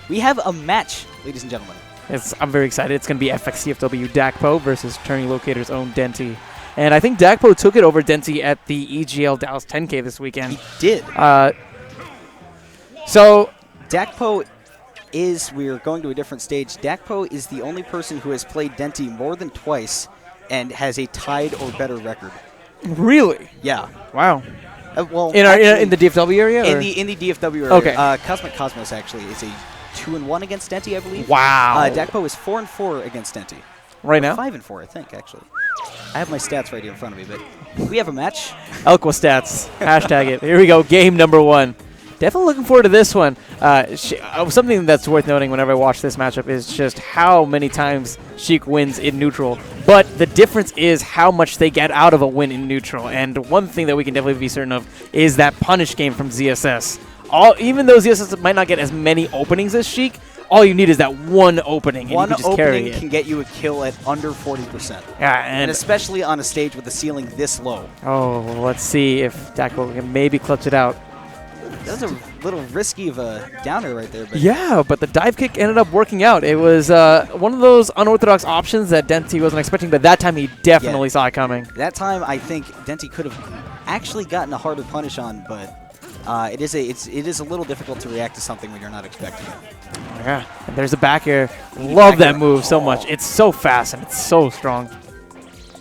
we have a match, ladies and gentlemen. I'm very excited. It's going to be FXCFW Dakpo versus Turning Locator's own Denti. And I think Dakpo took it over Denti at the EGL Dallas 10K this weekend. He did. So Dakpo we're going to a different stage. Dakpo is the only person who has played Denti more than twice and has a tied or better record. Really? Yeah. Wow. Well, in the DFW area? In the DFW area. Okay. Cosmic Cosmos actually is a 2-1 against Denti, I believe. Wow. Dakpo is 4-4 against Denti. Right now? 5-4, I think, actually. I have my stats right here in front of me, but we have a match. Elqua stats. Hashtag it. Here we go. Game number 1. Definitely looking forward to this one. Something that's worth noting whenever I watch this matchup is just how many times Sheik wins in neutral. But the difference is how much they get out of a win in neutral. And one thing that we can definitely be certain of is that punish game from ZSS. Even though ZSS might not get as many openings as Sheik, all you need is that one opening. One and you can just opening carry it. can get you a kill at under 40%. Yeah, and especially on a stage with the ceiling this low. Oh, well, let's see if Dakpo can maybe clutch it out. That was a little risky of a downer right there. But yeah, but the dive kick ended up working out. It was one of those unorthodox options that Denti wasn't expecting, but that time he definitely saw it coming. That time, I think Denti could have actually gotten a harder punish on, but it is a little difficult to react to something when you're not expecting it. Yeah, and there's a back air. Love that move so much. It's so fast and it's so strong.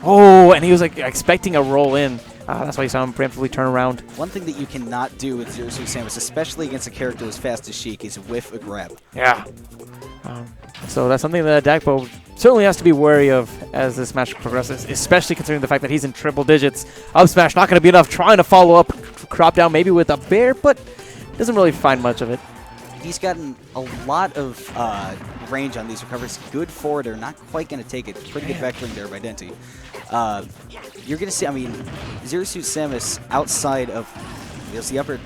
Oh, and he was like expecting a roll in. That's why you saw him preemptively turn around. One thing that you cannot do with ZSS Samus, especially against a character as fast as Sheik, is whiff a grab. Yeah. So that's something that Dakpo certainly has to be wary of as this match progresses, especially considering the fact that he's in triple digits. Up smash not going to be enough. Trying to follow up, crop down maybe with a bear, but doesn't really find much of it. He's gotten a lot of range on these recoveries. Good forwarder, not quite going to take it. Pretty good vectoring there by Denti. You're going to see, I mean, ZSS Samus outside of the upper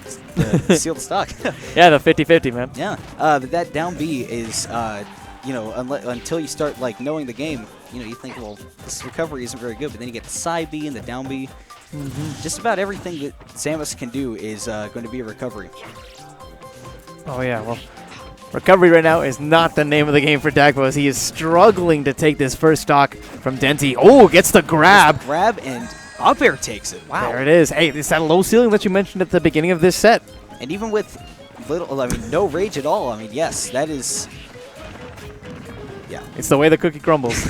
sealed stock. Yeah, the 50-50, man. Yeah, but that down B is, until you start knowing the game, you think, well, this recovery isn't very good. But then you get the side B and the down B. Just about everything that Samus can do is going to be a recovery. Oh yeah, well, recovery right now is not the name of the game for Dakpo as he is struggling to take this first stock from Denti. Oh, gets the grab. Grab and up air takes it. Wow. There it is. Hey, it's that low ceiling that you mentioned at the beginning of this set. And even with no rage at all, yes, that is... Yeah. It's the way the cookie crumbles.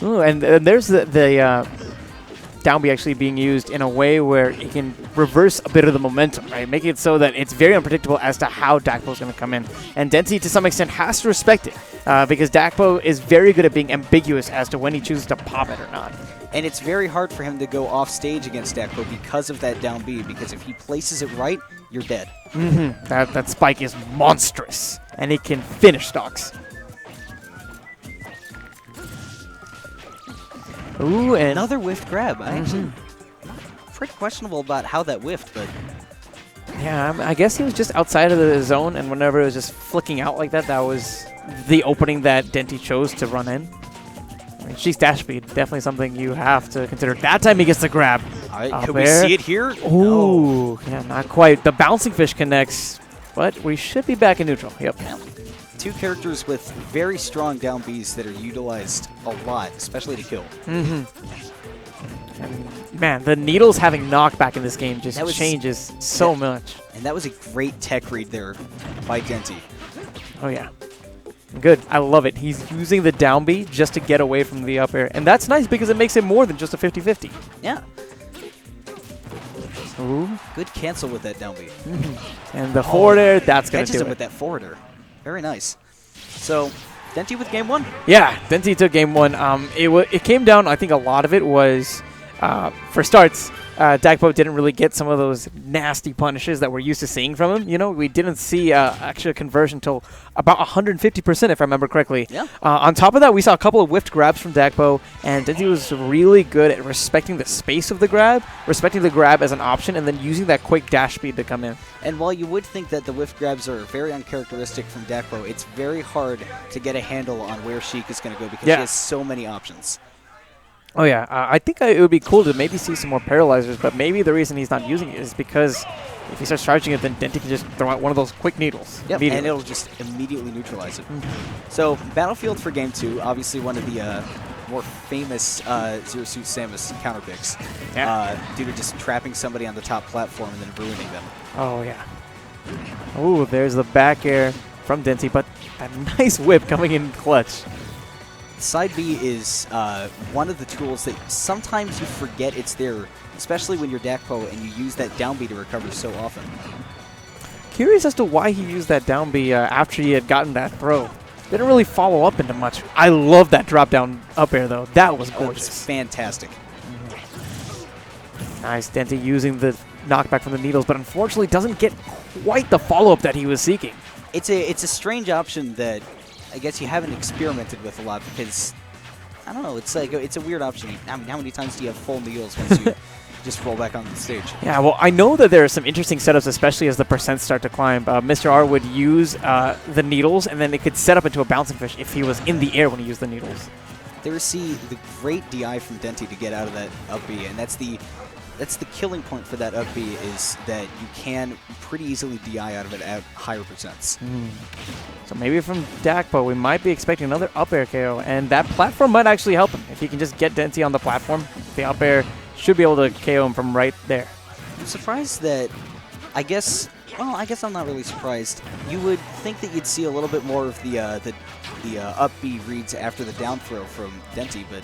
Ooh, and there's the down B actually being used in a way where it can reverse a bit of the momentum, right? Making it so that it's very unpredictable as to how Dakpo is going to come in. And Denti, to some extent, has to respect it because Dakpo is very good at being ambiguous as to when he chooses to pop it or not. And it's very hard for him to go off stage against Dakpo because of that down B, because if he places it right, you're dead. That spike is monstrous, and it can finish stocks. Ooh, and another whiffed grab. Actually, pretty questionable about how that whiffed, but yeah, I guess he was just outside of the zone, and whenever it was just flicking out like that, that was the opening that Denti chose to run in. I mean, Sheik's dash speed, definitely something you have to consider. That time he gets the grab. All right, can we see it here? Ooh, yeah, not quite. The bouncing fish connects, but we should be back in neutral. Yep. Yeah. Two characters with very strong down Bs that are utilized a lot, especially to kill. And man, the needles having knockback in this game just changes so much. And that was a great tech read there by Denti. Oh yeah. Good. I love it. He's using the down B just to get away from the up air. And that's nice because it makes it more than just a 50-50. Yeah. Ooh. Good cancel with that down B. And the forward air, that's going to do it. Catches him with that forward air. Very nice. So, Denti with game one? Yeah, Denti took game one. It came down, I think a lot of it was, for starts, Dakpo didn't really get some of those nasty punishes that we're used to seeing from him. You know, we didn't see actually a conversion until about 150%, if I remember correctly. Yeah. On top of that, we saw a couple of whiffed grabs from Dakpo, and Denti was really good at respecting the space of the grab, respecting the grab as an option, and then using that quick dash speed to come in. And while you would think that the whiffed grabs are very uncharacteristic from Dakpo, it's very hard to get a handle on where Sheik is going to go because she has so many options. Oh, yeah. I think it would be cool to maybe see some more paralyzers, but maybe the reason he's not using it is because if he starts charging it, then Denti can just throw out one of those quick needles. Yep, and it'll just immediately neutralize it. So, Battlefield for Game 2, obviously one of the more famous Zero Suit Samus counter picks due to just trapping somebody on the top platform and then ruining them. Oh, yeah. Oh, there's the back air from Denti, but a nice whip coming in clutch. Side B is one of the tools that sometimes you forget it's there, especially when you're Dakpo and you use that down B to recover so often. Curious as to why he used that down B after he had gotten that throw. Didn't really follow up into much. I love that drop down up air though. That was gorgeous. It's fantastic. Nice, Denti using the knockback from the needles, but unfortunately doesn't get quite the follow-up that he was seeking. It's a strange option that I guess you haven't experimented with a lot because, I don't know, it's like it's a weird option. I mean, how many times do you have full needles once you just roll back on the stage? Yeah, well, I know that there are some interesting setups, especially as the percents start to climb. Mr. R would use the needles, and then it could set up into a bouncing fish if he was in the air when he used the needles. There see the great DI from Denti to get out of that up B, and that's the killing point for that up B is that you can pretty easily DI out of it at higher percents. So maybe from Dakpo, we might be expecting another up air KO, and that platform might actually help him. If he can just get Denti on the platform, the up air should be able to KO him from right there. I'm surprised that, I guess I'm not really surprised. You would think that you'd see a little bit more of the up B reads after the down throw from Denti, but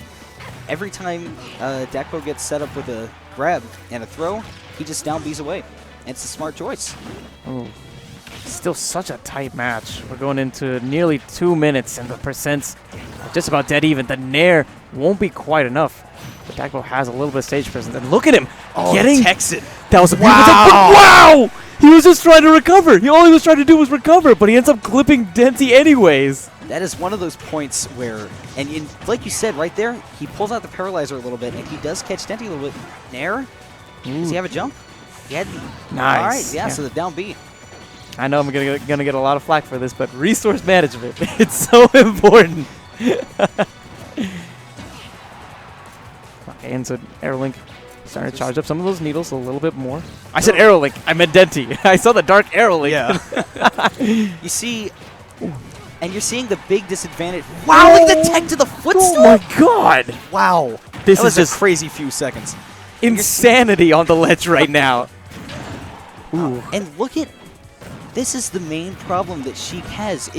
every time Dakpo gets set up with a grab and a throw, he just down B's away. And it's a smart choice. Ooh. Still such a tight match. We're going into nearly 2 minutes, and the percents are just about dead even. The Nair won't be quite enough. But Dakpo has a little bit of stage presence. And look at him getting Texan. That was a beautiful wow! He was just trying to recover. All he was trying to do was recover, but he ends up clipping Denti anyways. That is one of those points where, and like you said right there, he pulls out the paralyzer a little bit, and he does catch Denti a little bit. Nair? Does he have a jump? He had nice. All right, yeah, so the down B. I know I'm gonna get a lot of flack for this, but resource management, it's so important. Okay, and so Aerolink starting to charge up some of those needles a little bit more. I said Aerolink, I meant Denti. I saw the dark Aerolink. Yeah. You see, and you're seeing the big disadvantage. Wow, look at the tech to the footstool. Oh my god. Wow. This was is just a crazy few seconds. Insanity on the ledge right now. Ooh. And look at, this is the main problem that Sheik has.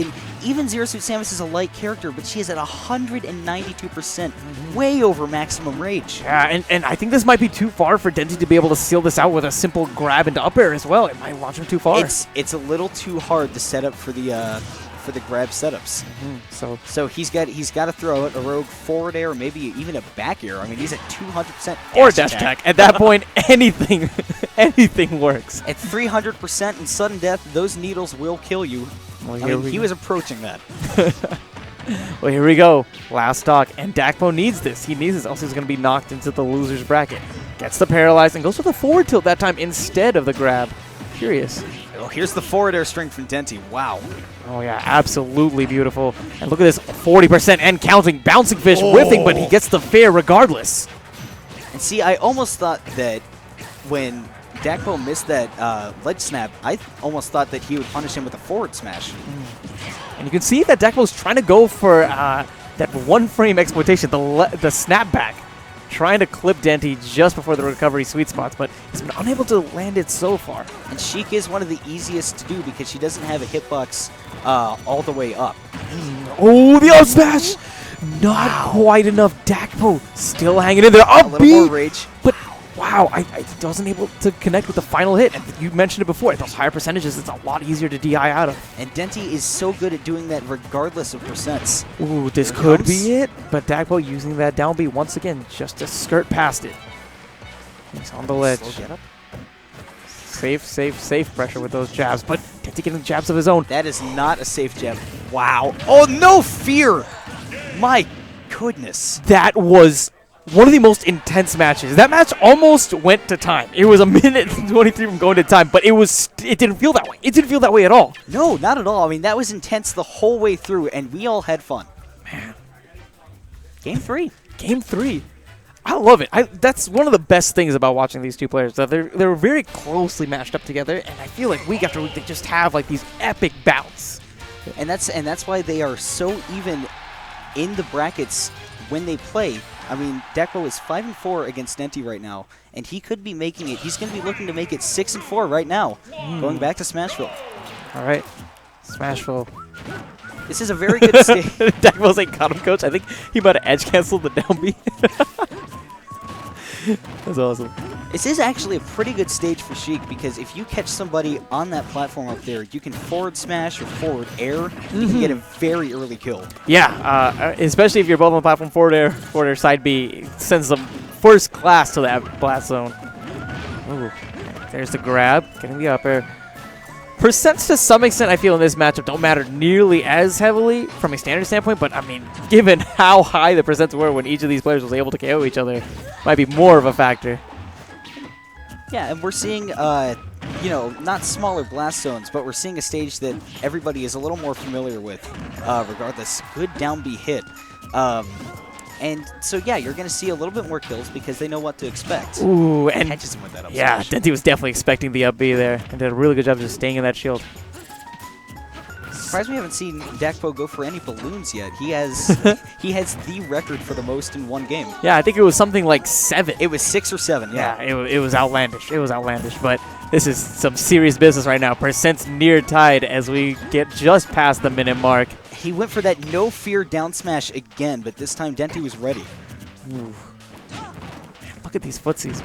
Even Zero Suit Samus is a light character, but she is at 192%, way over maximum rage. Yeah, and I think this might be too far for Denti to be able to seal this out with a simple grab into up air as well. It might launch him too far. It's a little too hard to set up for the grab setups. So he's got to throw it a rogue forward air, maybe even a back air. I mean, he's at 200% or dash attack. At that point, anything works. At 300% and sudden death, those needles will kill you. Well, I mean, he was approaching that. Well, here we go. Last stock, and Dakpo needs this. He needs this, else he's going to be knocked into the loser's bracket. Gets the paralyzed and goes for the forward tilt that time instead of the grab. Curious. Oh, here's the forward air string from Denti. Wow. Oh, yeah, absolutely beautiful. And look at this, 40% and counting. Bouncing fish, whiffing, but he gets the fair regardless. And see, I almost thought that when Dakpo missed that ledge snap, I almost thought that he would punish him with a forward smash. And you can see that Dakpo's trying to go for that one-frame exploitation, the snapback, trying to clip Denti just before the recovery sweet spots, but he's been unable to land it so far. And Sheik is one of the easiest to do because she doesn't have a hitbox all the way up. Oh, the up smash! Not quite enough. Dakpo still hanging in there. Up a little more rage. But wow, I wasn't able to connect with the final hit. And you mentioned it before. At those higher percentages, it's a lot easier to DI out of. And Denti is so good at doing that regardless of percents. Ooh, this could be it. But Dakpo using that down B once again just to skirt past it. He's on the ledge. Slow get up. Safe pressure with those jabs. But Denti getting jabs of his own. That is not a safe jab. Wow. Oh, no fear. My goodness. That was one of the most intense matches. That match almost went to time. It was a minute and 23 from going to time, but it didn't feel that way. It didn't feel that way at all. No, not at all. I mean, that was intense the whole way through, and we all had fun. Man. Game 3. Game 3. I love it. That's one of the best things about watching these two players. That they're very closely matched up together, and I feel like week after week they just have like these epic bouts. And that's why they are so even in the brackets when they play. I mean, Dakpo is 5-4 against Denti right now, and he could be making it. He's going to be looking to make it 6-4 right now, going back to Smash4. All right, Smash4. This is a very good stage. Dakpo's like, got him, coach. I think he might have edge canceled the down B. That's awesome. This is actually a pretty good stage for Sheik, because if you catch somebody on that platform up there, you can forward smash or forward air. You can get a very early kill. Yeah, especially if you're both on the platform, forward air, side B, sends them first class to that blast zone. Ooh, there's the grab, getting the up air. Percents to some extent, I feel, in this matchup don't matter nearly as heavily from a standard standpoint, but I mean, given how high the percents were when each of these players was able to KO each other, might be more of a factor. Yeah, and we're seeing, you know, not smaller blast zones, but we're seeing a stage that everybody is a little more familiar with, regardless. Good down B hit. And so, yeah, you're going to see a little bit more kills because they know what to expect. Ooh, and catches him with that up yeah, smash. Denti was definitely expecting the up B there and did a really good job just staying in that shield. Surprised we haven't seen Dakpo go for any balloons yet. He has he has the record for the most in one game. Yeah, I think it was something like 7. It was 6 or 7, yeah. It was outlandish. It was outlandish, but this is some serious business right now. Percents near tied as we get just past the minute mark. He went for that no fear down smash again, but this time Denti was ready. Ooh. Man, look at these footsies.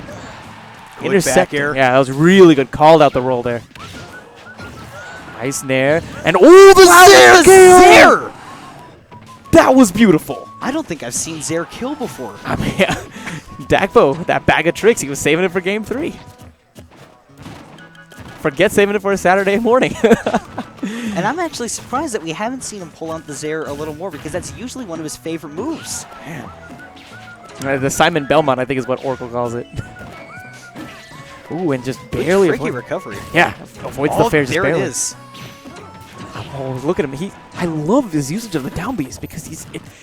Good Intersecting. back air. Yeah, that was really good. Called out the roll there. Nice nair. And oh, the Zair! That was beautiful. I don't think I've seen Zair kill before. I mean, yeah. Dakpo, that bag of tricks, he was saving it for game 3. Forget saving it for a Saturday morning. And I'm actually surprised that we haven't seen him pull out the Zair a little more, because that's usually one of his favorite moves. Man. The Simon Belmont, I think, is what Oracle calls it. Ooh, and just barely tricky recovery. Yeah, avoids the fair just there barely. It is. Oh, look at him. I love his usage of the down Bs because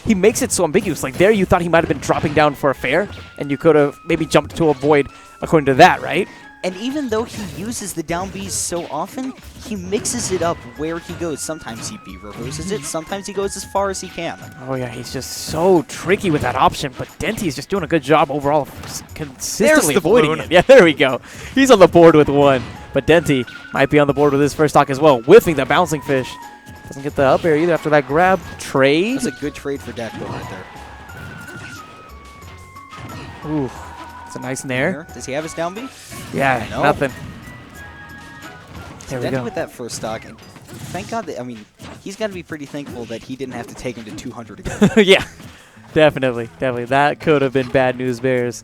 he makes it so ambiguous. Like there you thought he might have been dropping down for a fair, and you could have maybe jumped to avoid according to that, right? And even though he uses the down Bs so often, he mixes it up where he goes. Sometimes he B reverses it, sometimes he goes as far as he can. Oh yeah, he's just so tricky with that option, but Denti is just doing a good job overall of consistently avoiding it. Yeah, there we go. He's on the board with 1, but Denti might be on the board with his first stock as well, whiffing the bouncing fish. Doesn't get the up air either after that grab. Trade. That's a good trade for Dakpo right there. Ooh. It's a nice nair. Does he have his down B? Yeah, no. Nothing. There we Denti go. with that first stock. And thank God that, I mean, he's got to be pretty thankful that he didn't have to take him to 200 again. Yeah, definitely. That could have been bad news bears.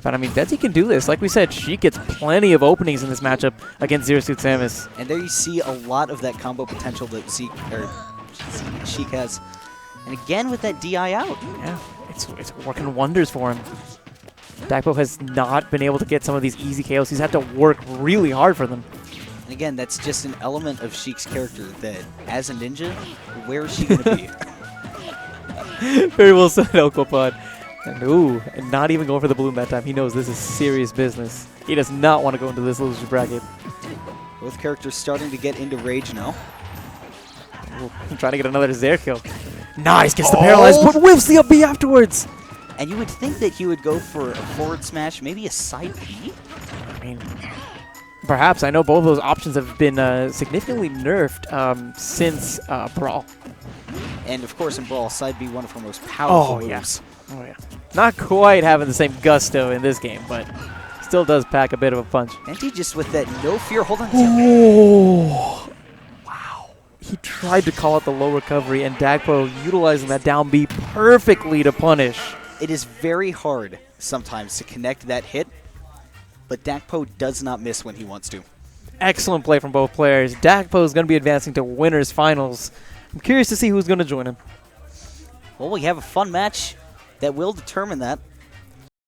But, I mean, Denti can do this. Like we said, Sheik gets plenty of openings in this matchup against Zero Suit Samus. And there you see a lot of that combo potential that Sheik has. And again with that DI out. Yeah, it's working wonders for him. Dakpo has not been able to get some of these easy KOs. He's had to work really hard for them. And again, that's just an element of Sheik's character that, as a ninja, where is she going to be? Very well said, Elkopod. And ooh, and not even going for the balloon that time. He knows this is serious business. He does not want to go into this loser bracket. Both characters starting to get into rage now. Ooh, trying to get another Zair kill. Nice, gets the paralyzed, but whiffs the up B afterwards. And you would think that he would go for a forward smash, maybe a side B? I mean, perhaps. I know both of those options have been significantly nerfed since Brawl. And of course in Brawl, side B one of her most powerful moves. Oh yeah. Not quite having the same gusto in this game, but still does pack a bit of a punch. Denti just with that no fear, hold on. Oh. Wow. He tried to call out the low recovery, and Dakpo utilizing that down B perfectly to punish. It is very hard sometimes to connect that hit, but Dakpo does not miss when he wants to. Excellent play from both players. Dakpo is going to be advancing to winners finals. I'm curious to see who's going to join him. Well, we have a fun match that will determine that.